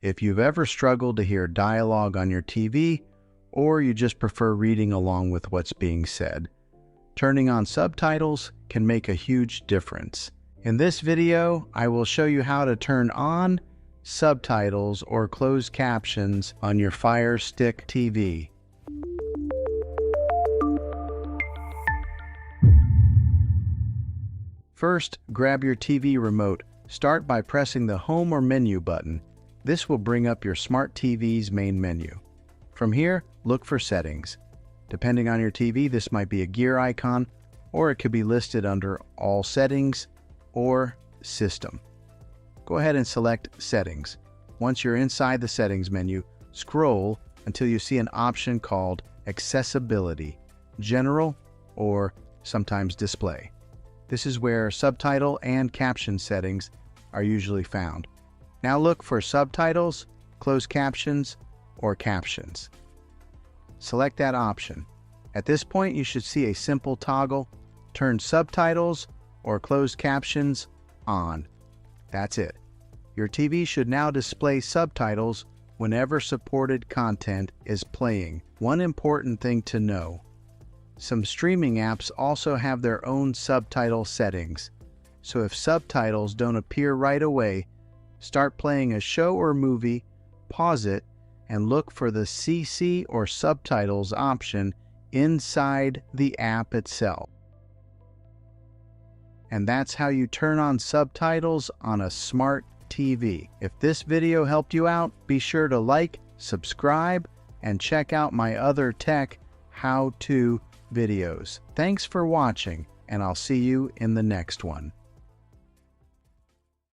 If you've ever struggled to hear dialogue on your TV, or you just prefer reading along with what's being said, turning on subtitles can make a huge difference. In this video, I will show you how to turn on subtitles or closed captions on your Firestick TV. First, grab your TV remote. Start by pressing the Home or Menu button. This will bring up your Smart TV's main menu. From here, look for Settings. Depending on your TV, this might be a gear icon, or it could be listed under All Settings or System. Go ahead and select Settings. Once you're inside the Settings menu, scroll until you see an option called Accessibility, General, or sometimes Display. This is where subtitle and caption settings are usually found. Now look for Subtitles, Closed Captions, or Captions. Select that option. At this point, you should see a simple toggle. Turn Subtitles or Closed Captions on. That's it. Your TV should now display subtitles whenever supported content is playing. One important thing to know: some streaming apps also have their own subtitle settings. So if subtitles don't appear right away, start playing a show or movie, pause it, and look for the CC or subtitles option inside the app itself. And that's how you turn on subtitles on a Smart TV. If this video helped you out, be sure to like, subscribe, and check out my other tech how-to videos. Thanks for watching, and I'll see you in the next one.